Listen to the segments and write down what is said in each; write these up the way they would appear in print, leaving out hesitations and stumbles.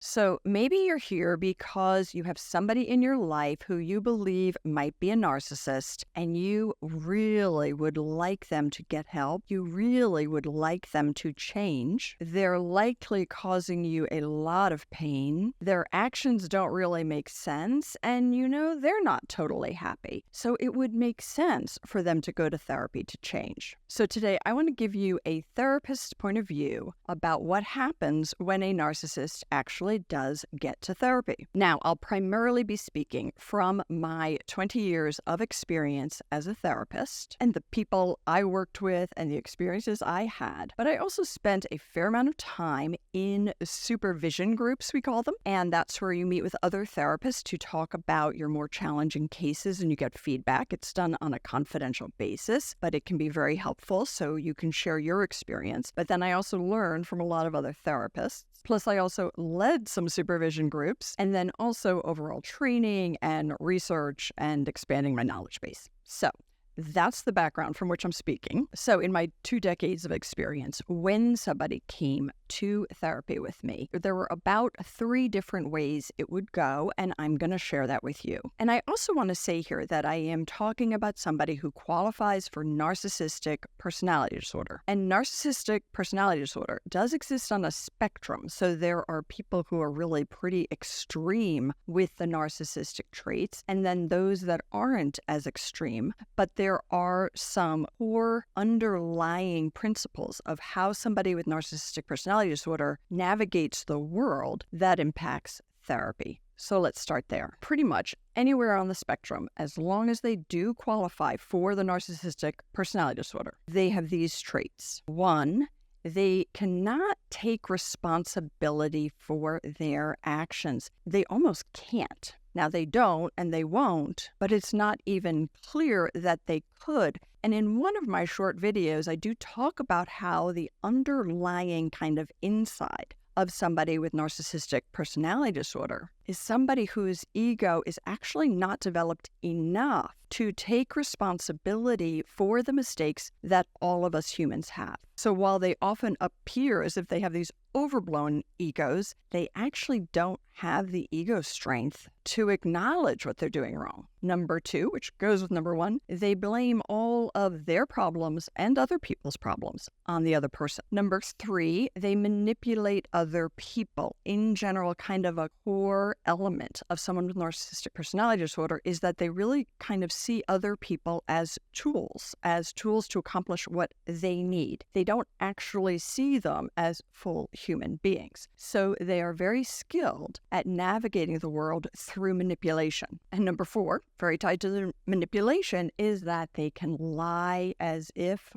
So maybe you're here because you have somebody in your life who you believe might be a narcissist, and you really would like them to get help. You really would like them to change. They're likely causing you a lot of pain. Their actions don't really make sense, and they're not totally happy. So it would make sense for them to go to therapy to change. So today I want to give you a therapist's point of view about what happens when a narcissist actually does get to therapy. Now, I'll primarily be speaking from my 20 years of experience as a therapist and the people I worked with and the experiences I had. But I also spent a fair amount of time in supervision groups, we call them. And that's where you meet with other therapists to talk about your more challenging cases and you get feedback. It's done on a confidential basis, but it can be very helpful so you can share your experience. But then I also learned from a lot of other therapists. Plus, I also led some supervision groups and then also overall training and research and expanding my knowledge base. So that's the background from which I'm speaking. So in my 2 decades of experience, when somebody came to therapy with me, there were about 3 different ways it would go, and I'm going to share that with you. And I also want to say here that I am talking about somebody who qualifies for narcissistic personality disorder. And narcissistic personality disorder does exist on a spectrum. So there are people who are really pretty extreme with the narcissistic traits, and then those that aren't as extreme, but there are some core underlying principles of how somebody with narcissistic personality disorder navigates the world that impacts therapy. So let's start there. Pretty much anywhere on the spectrum, as long as they do qualify for the narcissistic personality disorder, they have these traits. 1, they cannot take responsibility for their actions. They almost can't. Now, they don't and they won't, but it's not even clear that they could. And in one of my short videos, I do talk about how the underlying kind of inside of somebody with narcissistic personality disorder is somebody whose ego is actually not developed enough to take responsibility for the mistakes that all of us humans have. So while they often appear as if they have these overblown egos, they actually don't have the ego strength to acknowledge what they're doing wrong. Number 2, which goes with number 1, they blame all of their problems and other people's problems on the other person. Number 3, they manipulate other people. In general, kind of a core element of someone with narcissistic personality disorder is that they really kind of see other people as tools to accomplish what they need. They don't actually see them as full human beings. So they are very skilled at navigating the world through manipulation. And number 4, very tied to the manipulation, is that they can lie as if,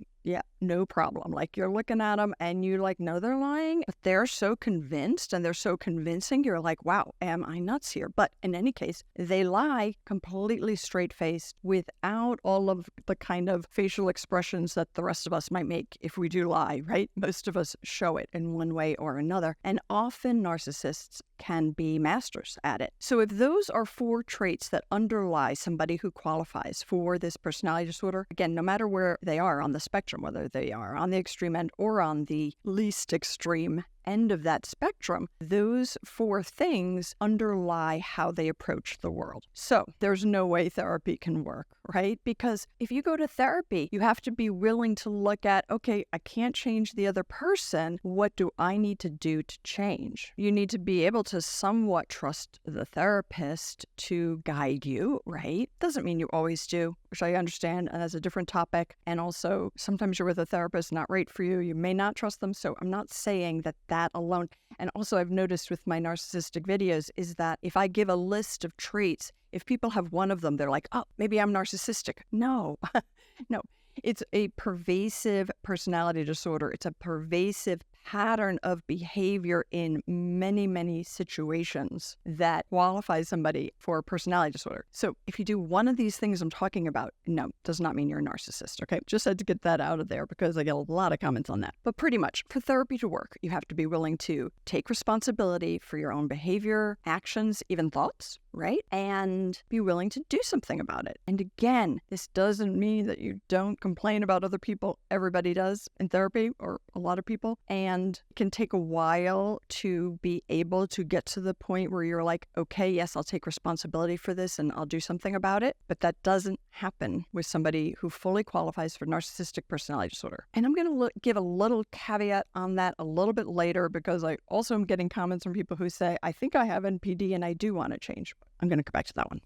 no problem. Like you're looking at them and you know they're lying, but they're so convinced and they're so convincing, you're like, wow, am I nuts here? But in any case, they lie completely straight-faced without all of the kind of facial expressions that the rest of us might make if we do lie, right? Most of us show it in one way or another. And often narcissists can be masters at it. So if those are 4 traits that underlie somebody who qualifies for this personality disorder, again, no matter where they are on the spectrum, whether they are on the extreme end or on the least extreme end of that spectrum, those 4 things underlie how they approach the world. So there's no way therapy can work, right? Because if you go to therapy, you have to be willing to look at, okay, I can't change the other person. What do I need to do to change? You need to be able to somewhat trust the therapist to guide you, right? Doesn't mean you always do, which I understand, and that's a different topic. And also, sometimes you're with a therapist not right for you. You may not trust them. So I'm not saying that alone. And also I've noticed with my narcissistic videos is that if I give a list of traits, if people have one of them, they're like, oh, maybe I'm narcissistic. No, no. It's a pervasive personality disorder. It's a pervasive pattern of behavior in many, many situations that qualifies somebody for a personality disorder. So if you do one of these things I'm talking about, no, does not mean you're a narcissist, okay? Just had to get that out of there because I get a lot of comments on that. But pretty much, for therapy to work, you have to be willing to take responsibility for your own behavior, actions, even thoughts. right? And be willing to do something about it. And again, this doesn't mean that you don't complain about other people. Everybody does in therapy, or a lot of people. And it can take a while to be able to get to the point where you're like, okay, yes, I'll take responsibility for this and I'll do something about it. But that doesn't happen with somebody who fully qualifies for narcissistic personality disorder. And I'm going to give a little caveat on that a little bit later, because I also am getting comments from people who say, I think I have NPD and I do want to change. I'm going to come back to that one.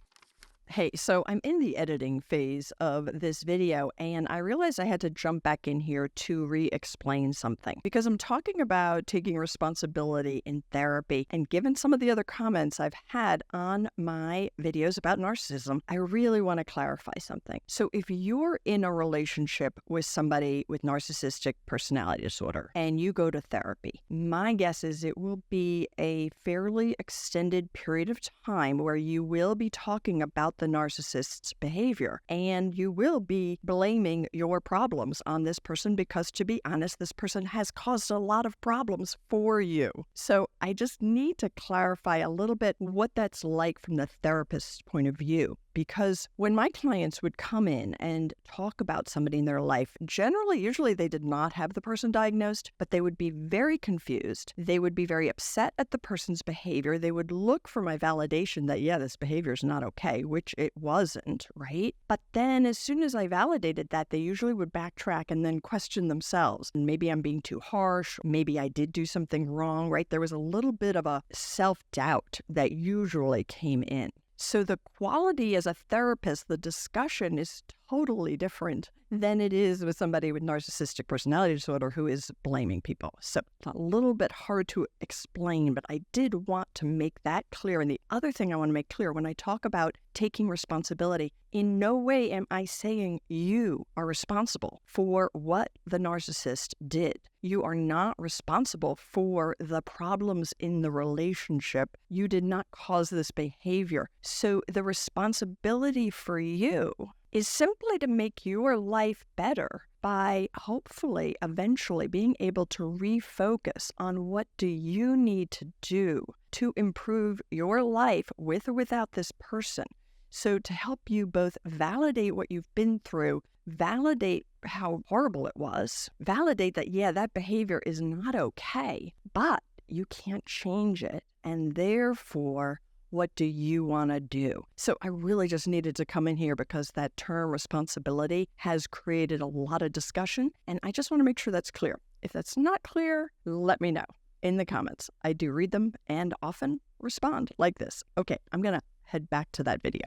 Hey, so I'm in the editing phase of this video, and I realized I had to jump back in here to re-explain something, because I'm talking about taking responsibility in therapy, and given some of the other comments I've had on my videos about narcissism, I really want to clarify something. So if you're in a relationship with somebody with narcissistic personality disorder and you go to therapy, my guess is it will be a fairly extended period of time where you will be talking about the narcissist's behavior, and you will be blaming your problems on this person because, to be honest, this person has caused a lot of problems for you. So I just need to clarify a little bit what that's like from the therapist's point of view. Because when my clients would come in and talk about somebody in their life, usually they did not have the person diagnosed, but they would be very confused. They would be very upset at the person's behavior. They would look for my validation that, yeah, this behavior is not okay, which it wasn't, right? But then as soon as I validated that, they usually would backtrack and then question themselves. And maybe I'm being too harsh. Maybe I did do something wrong, right? There was a little bit of a self-doubt that usually came in. So the quality as a therapist, the discussion is totally different than it is with somebody with narcissistic personality disorder who is blaming people. So it's a little bit hard to explain, but I did want to make that clear. And the other thing I want to make clear, when I talk about taking responsibility, in no way am I saying you are responsible for what the narcissist did. You are not responsible for the problems in the relationship. You did not cause this behavior. So the responsibility for you is simply to make your life better by hopefully eventually being able to refocus on what do you need to do to improve your life with or without this person. So to help you both validate what you've been through, validate how horrible it was, validate that, yeah, that behavior is not okay, but you can't change it. And therefore, what do you want to do? So I really just needed to come in here because that term responsibility has created a lot of discussion, and I just want to make sure that's clear. If that's not clear, let me know in the comments. I do read them and often respond like this. Okay, I'm going to head back to that video.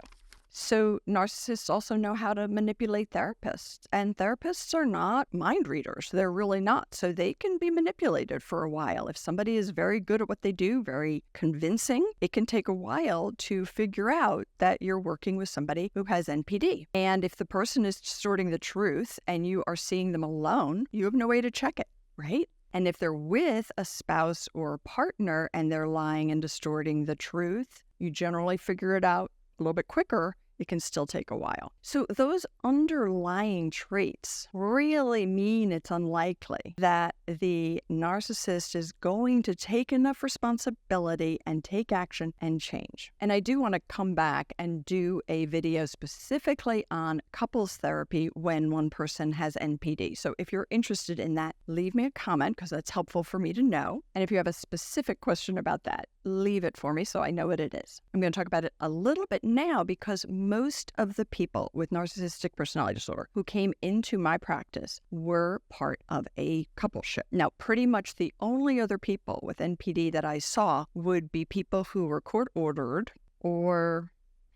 So narcissists also know how to manipulate therapists, and therapists are not mind readers. They're really not. So they can be manipulated for a while. If somebody is very good at what they do, very convincing, it can take a while to figure out that you're working with somebody who has NPD. And if the person is distorting the truth and you are seeing them alone, you have no way to check it, right? And if they're with a spouse or a partner and they're lying and distorting the truth, you generally figure it out a little bit quicker. It can still take a while. So those underlying traits really mean it's unlikely that the narcissist is going to take enough responsibility and take action and change. And I do want to come back and do a video specifically on couples therapy when one person has NPD. So if you're interested in that, leave me a comment because that's helpful for me to know. And if you have a specific question about that, leave it for me so I know what it is. I'm going to talk about it a little bit now because most of the people with narcissistic personality disorder who came into my practice were part of a coupleship. Now, pretty much the only other people with NPD that I saw would be people who were court-ordered or,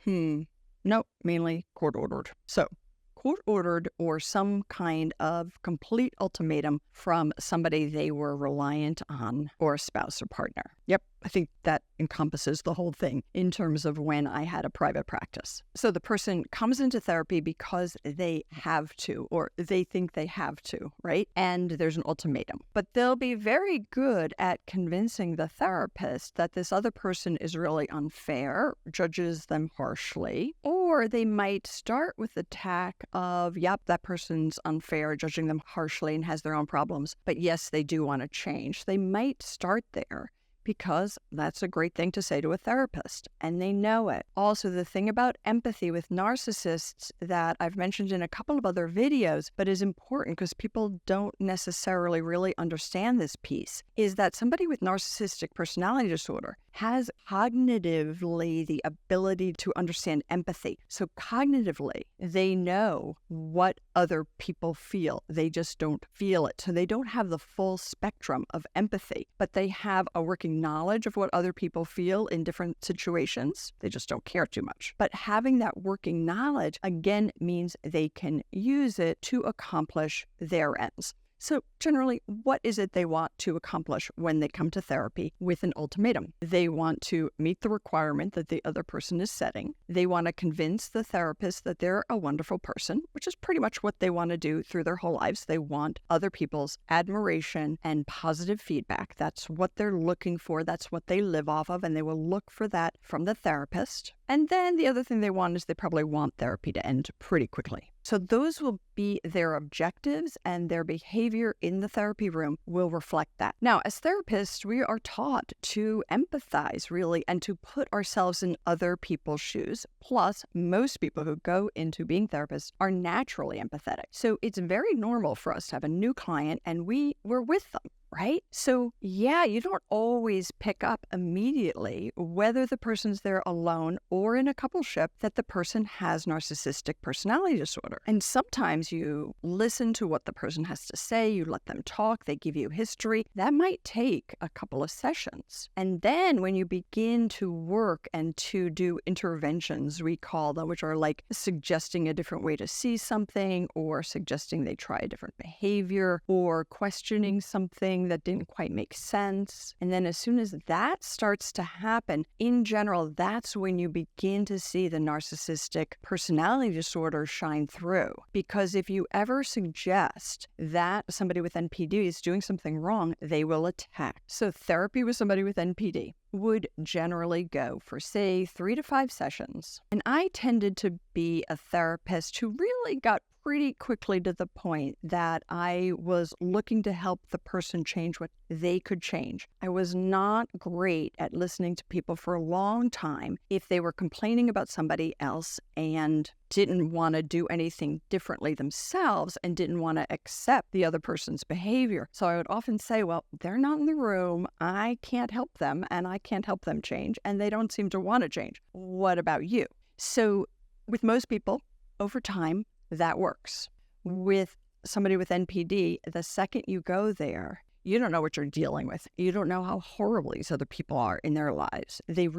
mainly court-ordered. So, court-ordered or some kind of complete ultimatum from somebody they were reliant on or a spouse or partner. Yep, I think that encompasses the whole thing in terms of when I had a private practice. So the person comes into therapy because they have to, or they think they have to, right? And there's an ultimatum. But they'll be very good at convincing the therapist that this other person is really unfair, judges them harshly, or they might start with the tack of, yep, that person's unfair, judging them harshly and has their own problems. But yes, they do want to change. They might start there because that's a great thing to say to a therapist, and they know it. Also, the thing about empathy with narcissists that I've mentioned in a couple of other videos, but is important because people don't necessarily really understand this piece, is that somebody with narcissistic personality disorder has cognitively the ability to understand empathy. So cognitively, they know what other people feel. They just don't feel it. So they don't have the full spectrum of empathy, but they have a working knowledge of what other people feel in different situations. They just don't care too much. But having that working knowledge, again, means they can use it to accomplish their ends. So generally, what is it they want to accomplish when they come to therapy with an ultimatum? They want to meet the requirement that the other person is setting. They want to convince the therapist that they're a wonderful person, which is pretty much what they want to do through their whole lives. They want other people's admiration and positive feedback. That's what they're looking for. That's what they live off of, and they will look for that from the therapist. And then the other thing they want is they probably want therapy to end pretty quickly. So those will be their objectives, and their behavior in the therapy room will reflect that. Now, as therapists, we are taught to empathize, really, and to put ourselves in other people's shoes. Plus, most people who go into being therapists are naturally empathetic. So it's very normal for us to have a new client and we're with them, right? So yeah, you don't always pick up immediately whether the person's there alone or in a coupleship that the person has narcissistic personality disorder. And sometimes you listen to what the person has to say, you let them talk, they give you history. That might take a couple of sessions. And then when you begin to work and to do interventions, we call them, which are like suggesting a different way to see something, or suggesting they try a different behavior, or questioning something that didn't quite make sense. And then as soon as that starts to happen, in general, that's when you begin to see the narcissistic personality disorder shine through. Because if you ever suggest that somebody with NPD is doing something wrong, they will attack. So therapy with somebody with NPD would generally go for, say, 3 to 5 sessions. And I tended to be a therapist who really got pretty quickly to the point that I was looking to help the person change what they could change. I was not great at listening to people for a long time if they were complaining about somebody else and didn't want to do anything differently themselves and didn't want to accept the other person's behavior. So I would often say, well, they're not in the room, I can't help them, and I can't help them change, and they don't seem to want to change. What about you? So with most people, over time, that works. With somebody with NPD, the second you go there, you don't know what you're dealing with. You don't know how horrible these other people are in their lives. They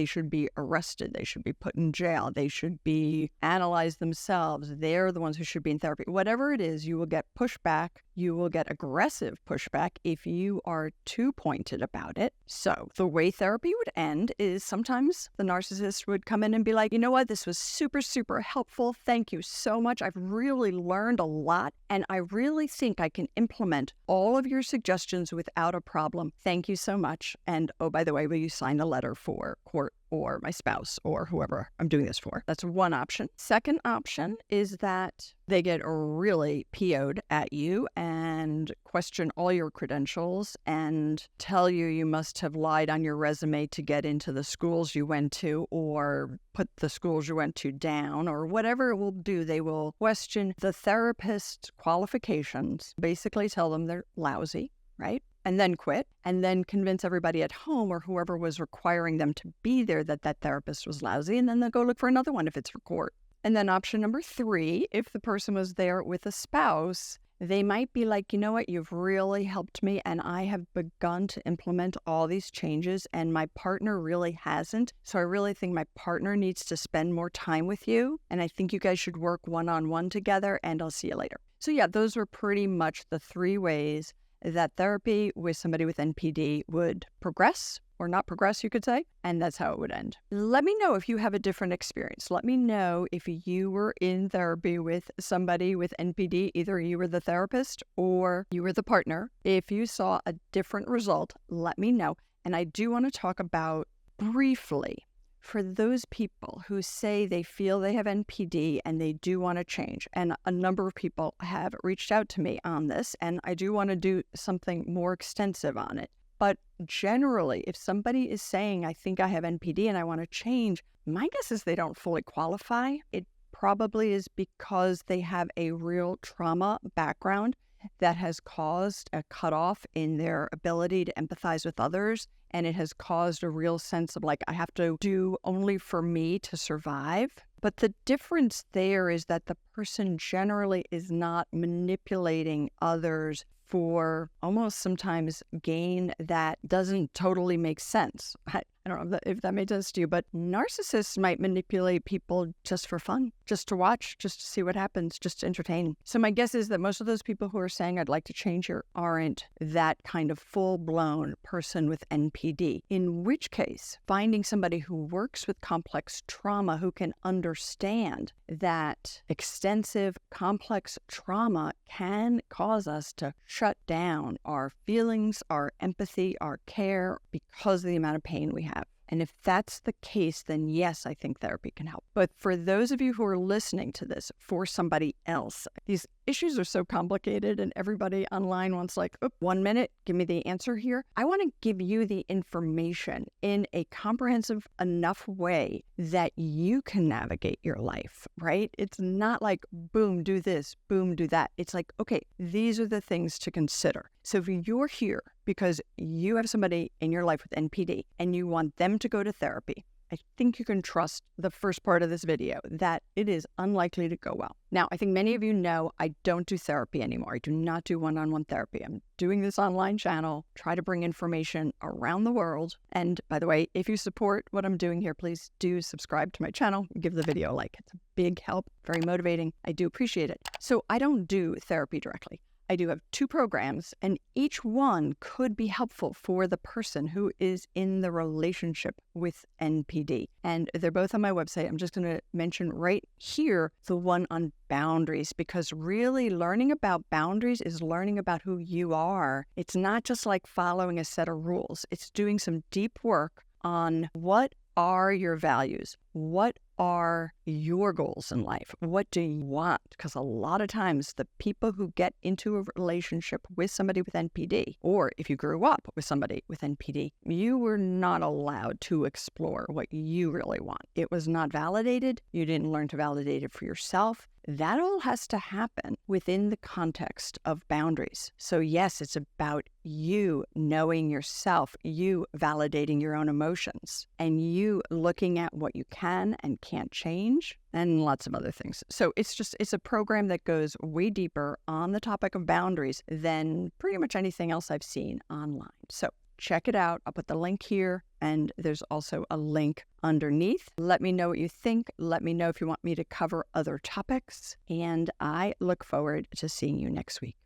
should be arrested. They should be put in jail. They should be analyzed themselves. They're the ones who should be in therapy. Whatever it is, you will get pushback. You will get aggressive pushback if you are too pointed about it. So the way therapy would end is sometimes the narcissist would come in and be like, you know what, this was super, super helpful. Thank you so much. I've really learned a lot, and I really think I can implement all of your suggestions without a problem. Thank you so much. And oh, by the way, will you sign a letter for court or my spouse or whoever I'm doing this for? That's one option. Second option is that they get really PO'd at you and question all your credentials and tell you must have lied on your resume to get into the schools you went to, or put the schools you went to down, or whatever it will do. They will question the therapist's qualifications, basically tell them they're lousy, right? And then quit, and then convince everybody at home or whoever was requiring them to be there that that therapist was lousy, and then they'll go look for another one if it's for court. And then option number 3, if the person was there with a spouse, they might be like, you know what, you've really helped me, and I have begun to implement all these changes, and my partner really hasn't. So I really think my partner needs to spend more time with you, and I think you guys should work one-on-one together, and I'll see you later. So yeah, those were pretty much the 3 ways that therapy with somebody with NPD would progress, or not progress, you could say, and that's how it would end. Let me know if you have a different experience. Let me know if you were in therapy with somebody with NPD, either you were the therapist or you were the partner. If you saw a different result, let me know. And I do want to talk about briefly, for those people who say they feel they have NPD and they do want to change, and a number of people have reached out to me on this, and I do want to do something more extensive on it. But generally, if somebody is saying, I think I have NPD and I want to change, my guess is they don't fully qualify. It probably is because they have a real trauma background that has caused a cutoff in their ability to empathize with others. And it has caused a real sense of like, I have to do only for me to survive. But the difference there is that the person generally is not manipulating others for almost sometimes gain that doesn't totally make sense. I don't know if that made sense to you, but narcissists might manipulate people just for fun, just to watch, just to see what happens, just to entertain. So my guess is that most of those people who are saying, I'd like to change here, aren't that kind of full-blown person with NPD. In which case, finding somebody who works with complex trauma, who can understand that extensive, complex trauma can cause us to shut down our feelings, our empathy, our care because of the amount of pain we have. And if that's the case, then yes, I think therapy can help. But for those of you who are listening to this for somebody else, these issues are so complicated and everybody online wants like, oh, 1 minute, give me the answer here. I want to give you the information in a comprehensive enough way that you can navigate your life, right? It's not like, boom, do this, boom, do that. It's like, okay, these are the things to consider. So if you're here because you have somebody in your life with NPD and you want them to go to therapy, I think you can trust the first part of this video that it is unlikely to go well. Now, I think many of you know I don't do therapy anymore. I do not do one-on-one therapy. I'm doing this online channel, try to bring information around the world. And by the way, if you support what I'm doing here, please do subscribe to my channel, give the video a like. It's a big help, very motivating. I do appreciate it. So I don't do therapy directly. I do have 2 programs, and each one could be helpful for the person who is in the relationship with NPD. And they're both on my website. I'm just going to mention right here the one on boundaries, because really learning about boundaries is learning about who you are. It's not just like following a set of rules. It's doing some deep work on what are your values? What are your goals in life? What do you want? Because a lot of times the people who get into a relationship with somebody with NPD, or if you grew up with somebody with NPD, you were not allowed to explore what you really want. It was not validated. You didn't learn to validate it for yourself. That all has to happen within the context of boundaries. So yes, it's about you knowing yourself, you validating your own emotions, and you looking at what you can and can't change, and lots of other things. So it's a program that goes way deeper on the topic of boundaries than pretty much anything else I've seen online. So check it out. I'll put the link here, and there's also a link underneath. Let me know what you think. Let me know if you want me to cover other topics, and I look forward to seeing you next week.